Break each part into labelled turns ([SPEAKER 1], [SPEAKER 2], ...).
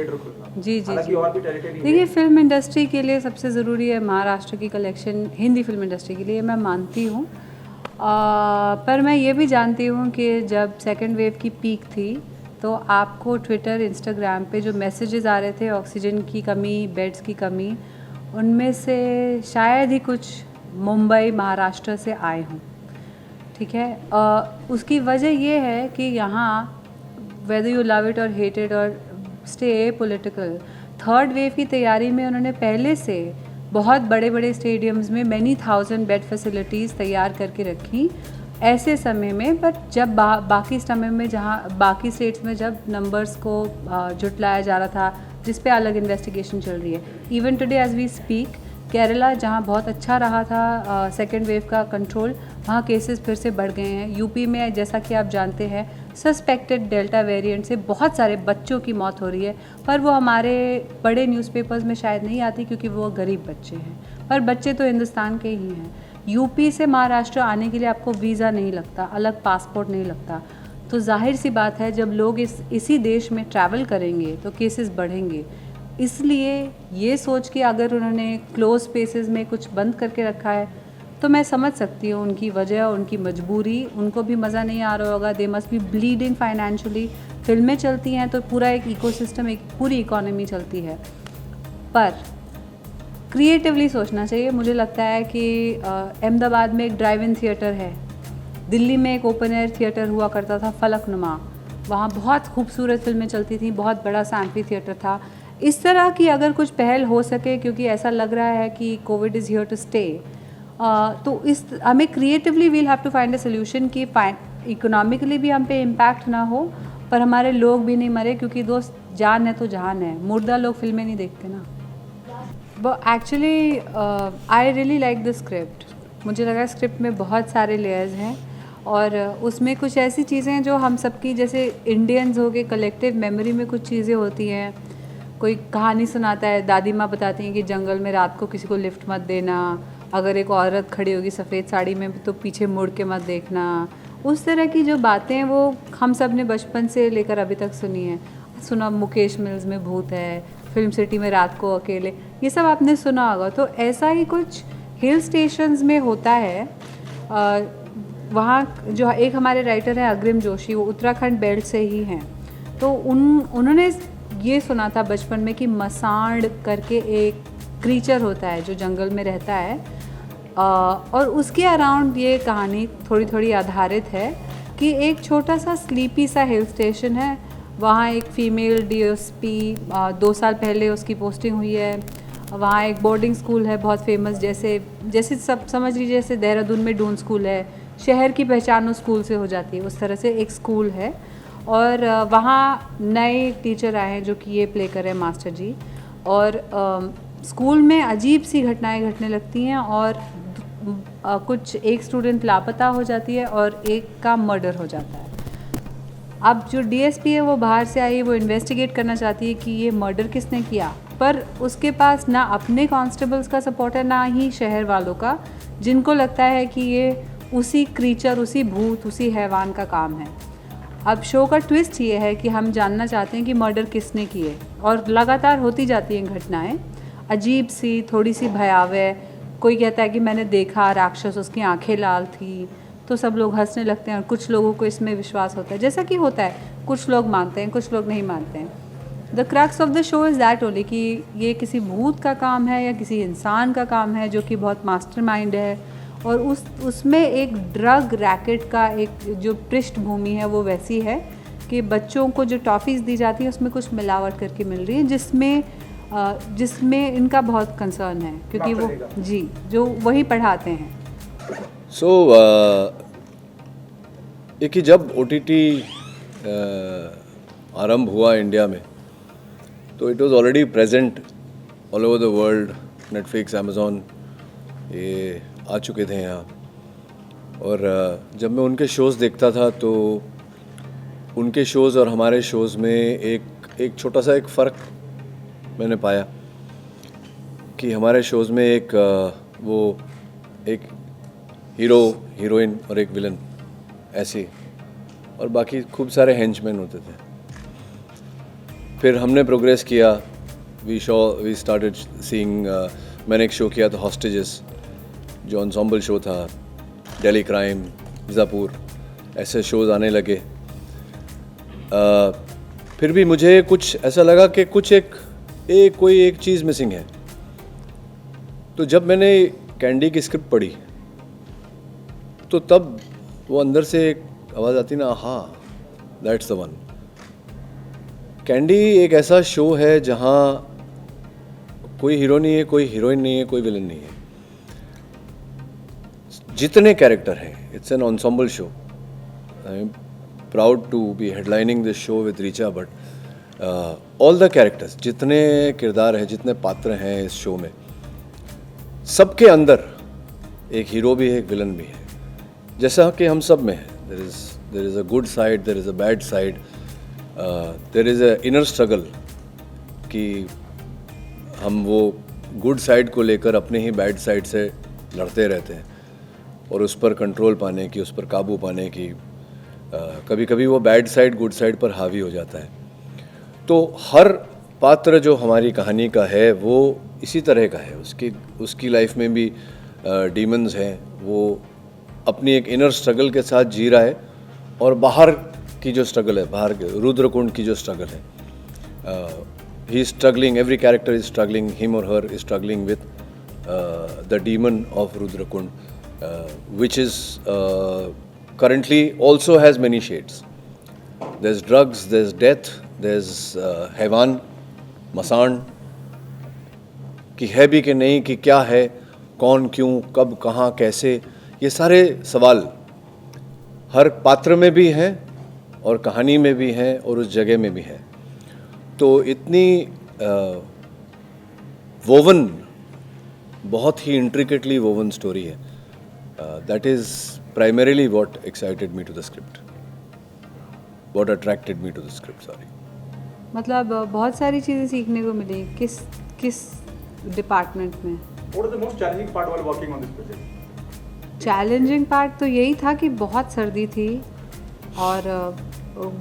[SPEAKER 1] Theatre खुलना।
[SPEAKER 2] जी जी
[SPEAKER 1] हालांकि
[SPEAKER 2] जी।
[SPEAKER 1] और भी टेरिटरी
[SPEAKER 2] देखिए, फिल्म इंडस्ट्री के लिए सबसे ज़रूरी है महाराष्ट्र की कलेक्शन, हिंदी फिल्म इंडस्ट्री के लिए मैं मानती हूँ। पर मैं ये भी जानती हूँ कि जब सेकेंड वेव की पीक थी तो आपको ट्विटर, इंस्टाग्राम पे जो मैसेजेस आ रहे थे ऑक्सीजन की कमी, बेड्स की कमी, उनमें से शायद ही कुछ मुंबई, महाराष्ट्र से आए हों। ठीक है, उसकी वजह ये है कि यहाँ वेदर यू लव इट और हेट इट और स्टे पॉलिटिकल, थर्ड वेव की तैयारी में उन्होंने पहले से बहुत बड़े बड़े स्टेडियम्स में मैनी थाउजेंड बेड फैसिलिटीज़ तैयार करके रखी ऐसे समय में। बट जब बाकी समय में, जहाँ बाकी स्टेट्स में जब नंबर्स को जुटलाया जा रहा था, जिस पे अलग इन्वेस्टिगेशन चल रही है, even today as we speak, Kerala जहाँ बहुत अच्छा रहा था सेकेंड वेव का कंट्रोल, वहाँ केसेस फिर से बढ़ गए हैं। यूपी में जैसा कि आप जानते हैं सस्पेक्टेड डेल्टा वेरिएंट से बहुत सारे बच्चों की मौत हो रही है, पर वो हमारे बड़े न्यूज़पेपर्स में शायद नहीं आती क्योंकि वो गरीब बच्चे हैं, पर बच्चे तो हिंदुस्तान के ही हैं। यूपी से महाराष्ट्र आने के लिए आपको वीज़ा नहीं लगता, अलग पासपोर्ट नहीं लगता। तो जाहिर सी बात है जब लोग इसी देश में ट्रैवल करेंगे तो केसेस बढ़ेंगे। इसलिए ये सोच के अगर उन्होंने क्लोज स्पेसेस में कुछ बंद करके रखा है तो मैं समझ सकती हूँ उनकी वजह, उनकी मजबूरी। उनको भी मज़ा नहीं आ रहा होगा, they must be bleeding financially. फिल्में चलती हैं तो पूरा एक इकोसिस्टम, एक पूरी इकोनॉमी चलती है। पर क्रिएटिवली सोचना चाहिए। मुझे लगता है कि अहमदाबाद में एक ड्राइव इन थिएटर है, दिल्ली में एक ओपन एयर थिएटर हुआ करता था फलकनुमा, वहाँ बहुत खूबसूरत फिल्में चलती थी, बहुत बड़ा सा एम्फी थिएटर था। इस तरह की अगर कुछ पहल हो सके, क्योंकि ऐसा लग रहा है कि COVID is here to stay, तो इस हमें creatively we'll have to find a solution कि इकोनॉमिकली भी हम पे इम्पैक्ट ना हो पर हमारे लोग भी नहीं मरे, क्योंकि दोस्त जान है तो जहान है, मुर्दा लोग फिल्में नहीं देखते ना। Actually I really like the script. मुझे लगा स्क्रिप्ट में बहुत सारे लेयर्स हैं और उसमें कुछ ऐसी चीज़ें हैं जो हम सबकी, जैसे इंडियंस हो के कलेक्टिव मेमोरी में कुछ चीज़ें होती हैं। कोई कहानी सुनाता है, दादी माँ बताती हैं कि जंगल में रात को किसी को लिफ्ट मत देना, अगर एक औरत खड़ी होगी सफ़ेद साड़ी में तो पीछे मुड़ के मत देखना। उस तरह की जो बातें हैं वो हम सब ने बचपन से लेकर अभी तक सुनी है। सुना मुकेश मिल्स में भूत है, फिल्म सिटी में रात को अकेले, ये सब आपने सुना होगा। तो ऐसा ही कुछ हिल स्टेशंस में होता है। वहाँ जो एक हमारे राइटर हैं अग्रिम जोशी, वो उत्तराखंड बेल्ट से ही हैं, तो उन्होंने ये सुना था बचपन में कि मसाण करके एक क्रीचर होता है जो जंगल में रहता है, और उसके अराउंड ये कहानी थोड़ी थोड़ी आधारित है कि एक छोटा सा स्लीपी सा हिल स्टेशन है, वहाँ एक फ़ीमेल डीएसपी 2 साल पहले उसकी पोस्टिंग हुई है। वहाँ एक बोर्डिंग स्कूल है बहुत फेमस, जैसे सब समझ लीजिए जैसे देहरादून में डून स्कूल है, शहर की पहचान उस स्कूल से हो जाती है, उस तरह से एक स्कूल है। और वहाँ नए टीचर आए हैं जो कि ये प्ले कर रहे हैं मास्टर जी, और स्कूल में अजीब सी घटनाएं घटने लगती हैं और कुछ एक स्टूडेंट लापता हो जाती है और एक का मर्डर हो जाता है। अब जो डीएसपी है वो बाहर से आई है, वो इन्वेस्टिगेट करना चाहती है कि ये मर्डर किसने किया, पर उसके पास ना अपने कांस्टेबल्स का सपोर्ट है ना ही शहर वालों का, जिनको लगता है कि ये उसी क्रीचर, उसी भूत, उसी हैवान का काम है। अब शो का ट्विस्ट ये है कि हम जानना चाहते हैं कि मर्डर किसने किए, और लगातार होती जाती हैं घटनाएं अजीब सी, थोड़ी सी भयावह। कोई कहता है कि मैंने देखा राक्षस, उसकी आंखें लाल थी, तो सब लोग हंसने लगते हैं और कुछ लोगों को इसमें विश्वास होता है, जैसा कि होता है, कुछ लोग मानते हैं, कुछ लोग नहीं मानते हैं। The crux of the show is that only कि ये किसी भूत का काम है या किसी इंसान का काम है जो कि बहुत मास्टरमाइंड है, और उसमें एक ड्रग रैकेट का एक जो पृष्ठभूमि है वो वैसी है कि बच्चों को जो टॉफ़ीज़ दी जाती है उसमें कुछ मिलावट करके मिल रही है, जिसमें इनका बहुत कंसर्न है, क्योंकि वो जी जो वही पढ़ाते हैं।
[SPEAKER 3] एक कि जब OTT आरंभ हुआ इंडिया में तो it was already present all over the world. Netflix, Amazon ये आ चुके थे यहाँ, और जब मैं उनके शोज़ देखता था तो उनके शोज़ और हमारे शोज़ में एक छोटा सा एक फ़र्क मैंने पाया कि हमारे शोज़ में एक हीरो, हीरोइन और एक विलन ऐसे, और बाकी खूब सारे हेंचमैन होते थे। फिर हमने प्रोग्रेस किया, वी स्टार्टेड सीइंग, मैंने एक शो किया था हॉस्टेजेस, जो एंसेम्बल शो था, दिल्ली क्राइम, मिर्ज़ापुर, ऐसे शोज़ आने लगे। फिर भी मुझे कुछ ऐसा लगा कि कुछ कोई एक चीज़ मिसिंग है। तो जब मैंने कैंडी की स्क्रिप्ट पढ़ी तो तब वो अंदर से एक आवाज़ आती ना, हाँ दैट्स द वन। कैंडी एक ऐसा शो है जहाँ कोई हीरो नहीं है, कोई हीरोइन नहीं है, कोई विलन नहीं है, जितने कैरेक्टर हैं, it's an ensemble show. I am proud to be headlining this show with Richa Bhatt. All the characters, जितने किरदार हैं, जितने पात्र हैं इस शो में, सबके अंदर एक हीरो भी है, एक विलन भी है, जैसा कि हम सब में है। There is a good side, there is a bad side, there is a inner struggle कि हम वो गुड साइड को लेकर अपने ही बैड साइड से लड़ते रहते हैं और उस पर कंट्रोल पाने की, उस पर काबू पाने की, कभी कभी वो बैड साइड गुड साइड पर हावी हो जाता है। तो हर पात्र जो हमारी कहानी का है वो इसी तरह का है। उसकी लाइफ में भी डीमंस हैं, वो अपनी एक इनर स्ट्रगल के साथ जी रहा है, और बाहर की जो स्ट्रगल है, बाहर के रुद्रकुंड की जो स्ट्रगल है, he is struggling, every character is struggling, him और her is struggling with the demon of Rudrakund, which is currently also has many shades. There's drugs, there's death, there's हैवान, मसान, कि है भी कि नहीं, कि क्या है, कौन, क्यों, कब, कहाँ, कैसे, ये सारे सवाल हर पात्र में भी हैं और कहानी में भी हैं और उस जगह में भी हैं। तो इतनी वोवन, बहुत ही इंट्रिकेटली वोवन स्टोरी है। That is primarily what excited me to the script, what attracted me to the script, sorry.
[SPEAKER 2] मतलब बहुत सारी चीज़ें सीखने को मिली। किस डिपार्टमेंट में?
[SPEAKER 1] What is the most challenging part while working on this project?
[SPEAKER 2] Challenging part तो यही था कि बहुत सर्दी थी और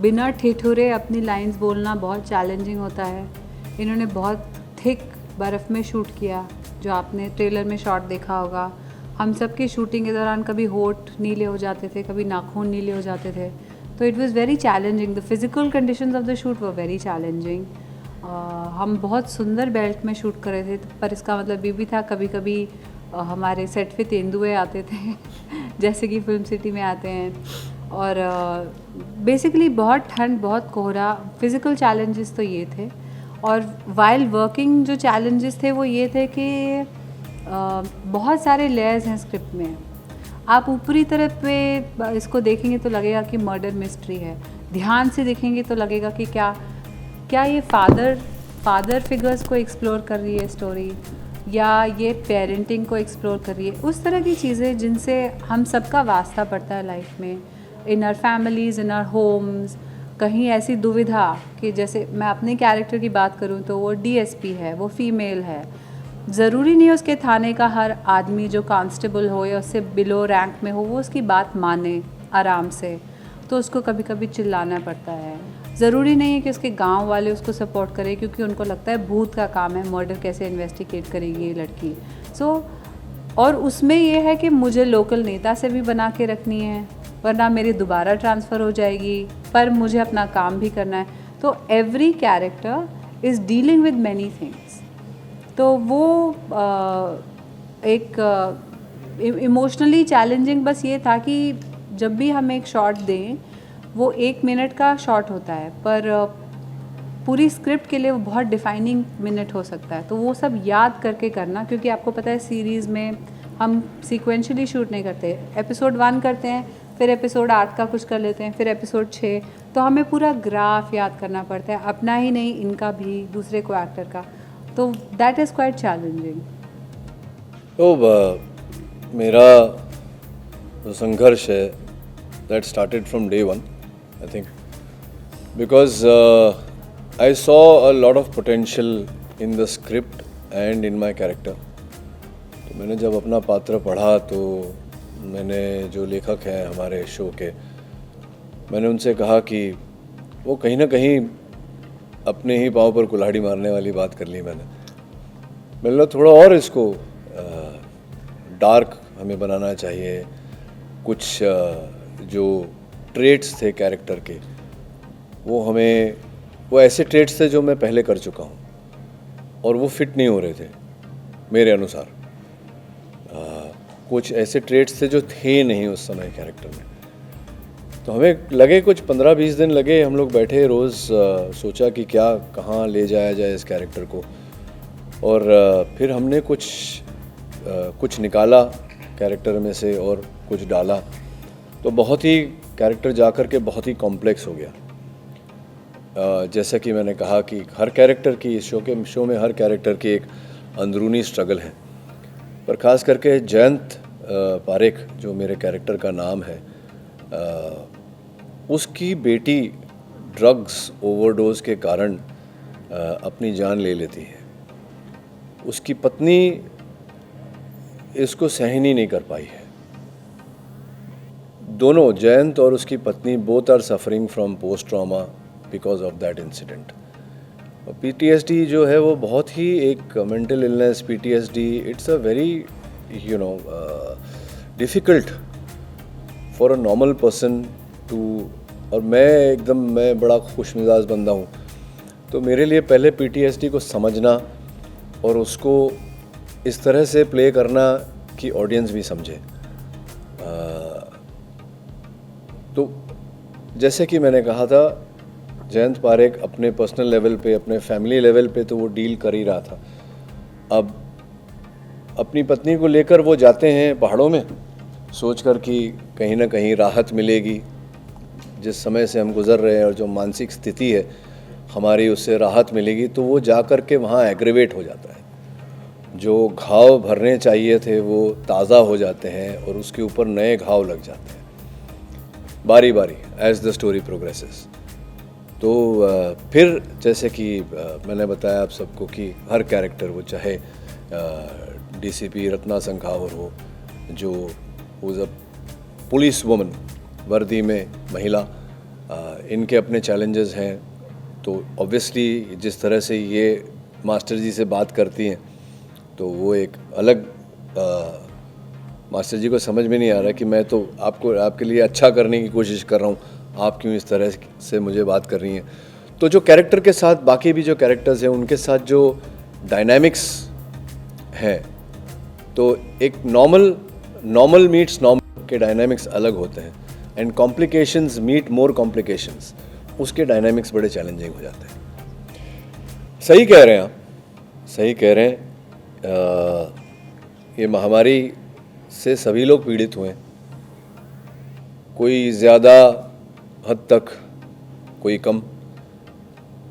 [SPEAKER 2] बिना ठिठुरे अपनी लाइंस बोलना बहुत चैलेंजिंग होता है। इन्होंने बहुत थिक बर्फ़ में शूट किया, जो आपने ट्रेलर में शॉट देखा होगा। हम सब की शूटिंग के दौरान कभी होठ नीले हो जाते थे, कभी नाखून नीले हो जाते थे, तो it was very challenging. The physical conditions of the shoot were very challenging. हम बहुत सुंदर बेल्ट में शूट कर रहे थे, पर इसका मतलब ये भी था कभी कभी हमारे सेट पे तेंदुए आते थे जैसे कि फिल्म सिटी में आते हैं। और बेसिकली बहुत ठंड, बहुत कोहरा, फिज़िकल चैलेंजेस तो ये थे। और वाइल वर्किंग जो चैलेंजेस थे वो ये थे कि बहुत सारे लेयर्स हैं स्क्रिप्ट में। आप ऊपरी तरफ पे इसको देखेंगे तो लगेगा कि मर्डर मिस्ट्री है, ध्यान से देखेंगे तो लगेगा कि क्या ये फादर फिगर्स को एक्सप्लोर कर रही है स्टोरी, या ये पेरेंटिंग को एक्सप्लोर कर रही है, उस तरह की चीज़ें जिनसे हम सबका वास्ता पड़ता है लाइफ में, in our families, in our homes. कहीं ऐसी दुविधा कि जैसे मैं अपने कैरेक्टर की बात करूँ तो वो डीएसपी है, वो फीमेल है, ज़रूरी नहीं है उसके थाने का हर आदमी जो कांस्टेबल हो या उससे बिलो रैंक में हो वो उसकी बात माने आराम से, तो उसको कभी कभी चिल्लाना पड़ता है। ज़रूरी नहीं है कि उसके गांव वाले उसको सपोर्ट करें, क्योंकि उनको लगता है भूत का काम है, मर्डर कैसे इन्वेस्टिगेट करेगी ये लड़की। और उसमें ये है कि मुझे लोकल नेता से भी बना के रखनी है, वरना मेरी दोबारा ट्रांसफ़र हो जाएगी, पर मुझे अपना काम भी करना है। तो every character is dealing with many things. तो वो एक इमोशनली चैलेंजिंग बस ये था कि जब भी हम एक शॉट दें, वो 1 मिनट का शॉट होता है, पर पूरी स्क्रिप्ट के लिए वो बहुत डिफाइनिंग मिनट हो सकता है। तो वो सब याद करके करना, क्योंकि आपको पता है सीरीज़ में हम सीक्वेंशली शूट नहीं करते। एपिसोड 1 करते हैं, फिर एपिसोड 8 का कुछ कर लेते हैं, फिर एपिसोड 6, तो हमें पूरा ग्राफ याद करना पड़ता है, अपना ही नहीं, इनका भी, दूसरे को एक्टर का। तो दैट इज़ क्वाइट चैलेंजिंग।
[SPEAKER 3] तो मेरा जो संघर्ष है, that started from day 1, I think, because I saw a lot of potential in the script and in my character. तो मैंने जब अपना पात्र पढ़ा तो मैंने जो लेखक हैं हमारे शो के, मैंने उनसे कहा कि वो कहीं ना कहीं अपने ही पाँव पर कुल्हाड़ी मारने वाली बात कर ली मैंने। मतलब थोड़ा और इसको डार्क हमें बनाना चाहिए। कुछ जो ट्रेट्स थे कैरेक्टर के, वो ऐसे ट्रेट्स थे जो मैं पहले कर चुका हूँ और वो फिट नहीं हो रहे थे मेरे अनुसार। कुछ ऐसे ट्रेट्स थे जो थे नहीं उस समय कैरेक्टर में। तो हमें लगे कुछ 15-20 दिन लगे, हम लोग बैठे रोज़ सोचा कि क्या कहाँ ले जाया जाए इस कैरेक्टर को। और फिर हमने कुछ निकाला कैरेक्टर में से और कुछ डाला, तो बहुत ही कैरेक्टर जाकर के बहुत ही कॉम्प्लेक्स हो गया। जैसा कि मैंने कहा कि हर कैरेक्टर की इस शो में हर कैरेक्टर की एक अंदरूनी स्ट्रगल है, पर ख़ास करके जयंत पारेख जो मेरे कैरेक्टर का नाम है, उसकी बेटी ड्रग्स ओवरडोज के कारण अपनी जान ले लेती है। उसकी पत्नी इसको सहन ही नहीं कर पाई है। दोनों, जयंत और उसकी पत्नी, both are suffering from post trauma because of that incident. PTSD जो है वो बहुत ही एक mental illness, PTSD, it's a very difficult for a normal person to. और मैं बड़ा खुशमिजाज बंदा हूँ, तो मेरे लिए पहले पीटीएसडी को समझना और उसको इस तरह से प्ले करना कि ऑडियंस भी समझे। तो जैसे कि मैंने कहा था, जयंत पारेख अपने पर्सनल लेवल पे, अपने फैमिली लेवल पे तो वो डील कर ही रहा था। अब अपनी पत्नी को लेकर वो जाते हैं पहाड़ों में, सोचकर कि कहीं ना कहीं राहत मिलेगी। जिस समय से हम गुज़र रहे हैं और जो मानसिक स्थिति है हमारी, उससे राहत मिलेगी, तो वो जा कर के वहाँ एग्रीवेट हो जाता है। जो घाव भरने चाहिए थे वो ताज़ा हो जाते हैं और उसके ऊपर नए घाव लग जाते हैं बारी बारी एज द स्टोरी प्रोग्रेसेस। तो फिर जैसे कि मैंने बताया आप सबको कि हर कैरेक्टर, वो चाहे डीसीपी रत्ना संखावर हो, जो वॉज अ पुलिस वुमन, वर्दी में महिला, इनके अपने चैलेंजेस हैं। तो ऑब्वियसली जिस तरह से ये मास्टर जी से बात करती हैं, तो वो एक अलग मास्टर जी को समझ में नहीं आ रहा कि मैं तो आपके लिए अच्छा करने की कोशिश कर रहा हूँ, आप क्यों इस तरह से मुझे बात कर रही हैं। तो जो कैरेक्टर के साथ बाकी भी जो कैरेक्टर्स हैं उनके साथ जो डायनामिक्स हैं, तो एक नॉर्मल मीट्स नॉर्मल के डायनामिक्स अलग होते हैं, and complications meet more complications, उसके डायनामिक्स बड़े चैलेंजिंग हो जाते हैं। सही कह रहे हैं आप, सही कह रहे हैं। ये महामारी से सभी लोग पीड़ित हुए, कोई ज़्यादा हद तक, कोई कम,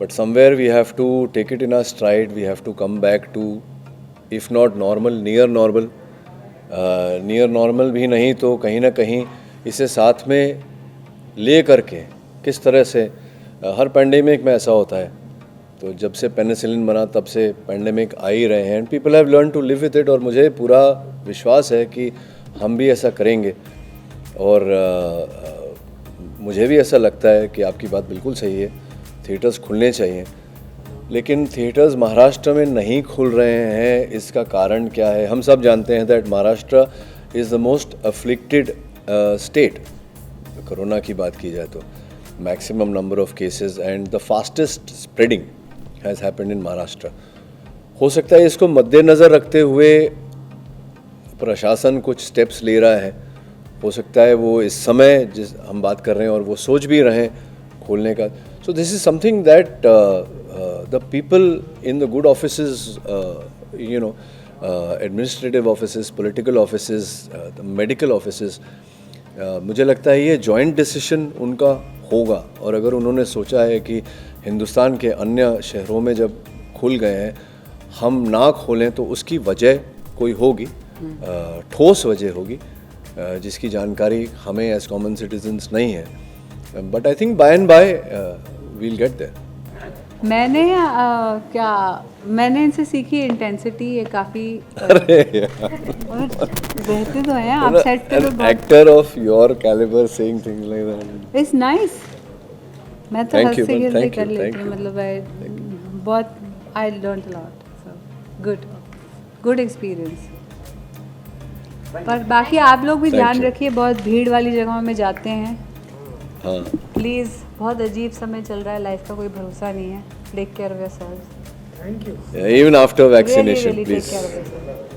[SPEAKER 3] but somewhere we have to take it in a stride, we have to come back to, if not normal, near normal भी नहीं तो कहीं ना कहीं इसे साथ में ले करके किस तरह से, हर पेंडेमिक में ऐसा होता है। तो जब से पेनिसिलिन बना तब से पेंडेमिक आ ही रहे हैं, and people have learn to live with it. और मुझे पूरा विश्वास है कि हम भी ऐसा करेंगे। और मुझे भी ऐसा लगता है कि आपकी बात बिल्कुल सही है, थिएटर्स खुलने चाहिए, लेकिन थिएटर्स महाराष्ट्र में नहीं खुल रहे हैं। इसका कारण क्या है? हम सब जानते हैं that Maharashtra is the most afflicted state. Corona की बात की जाए तो maximum number of cases and the fastest spreading has happened in Maharashtra. हो सकता है इसको मद्देनज़र रखते हुए प्रशासन कुछ स्टेप्स ले रहा है, हो सकता है वो इस समय जिस हम बात कर रहे हैं और वो सोच भी रहे हैं खोलने का। So this is something that the people in the good offices, administrative offices, political offices, the medical offices, मुझे लगता है ये जॉइंट डिसीजन उनका होगा। और अगर उन्होंने सोचा है कि हिंदुस्तान के अन्य शहरों में जब खुल गए हैं हम ना खोलें, तो उसकी वजह कोई होगी, ठोस वजह होगी, जिसकी जानकारी हमें एज कॉमन सिटीजन्स नहीं है। But I think by and by we'll get there.
[SPEAKER 2] मैंने इनसे सीखी इंटेंसिटी, ये काफ़ी रहते तो हैं आप सेट पे।
[SPEAKER 3] An actor of your caliber saying things like that.
[SPEAKER 2] It's nice, मैं तो
[SPEAKER 3] Thank
[SPEAKER 2] हंसते
[SPEAKER 3] you, man.
[SPEAKER 2] खेलते
[SPEAKER 3] Thank
[SPEAKER 2] कर
[SPEAKER 3] you,
[SPEAKER 2] लेती
[SPEAKER 3] thank
[SPEAKER 2] हूँ,
[SPEAKER 3] you.
[SPEAKER 2] मतलब बहुत I learn lot, so good experience. पर बाकी आप लोग भी
[SPEAKER 3] Thank
[SPEAKER 2] ध्यान
[SPEAKER 3] you.
[SPEAKER 2] रखिए, बहुत भीड़ वाली जगहों में जाते हैं
[SPEAKER 3] हाँ,
[SPEAKER 2] प्लीज़, बहुत अजीब समय चल रहा है, लाइफ का कोई भरोसा नहीं है। Take care of yourselves,
[SPEAKER 1] thank you.
[SPEAKER 3] even after
[SPEAKER 2] really
[SPEAKER 3] vaccination,
[SPEAKER 2] really take
[SPEAKER 3] please.
[SPEAKER 2] Care of yourselves.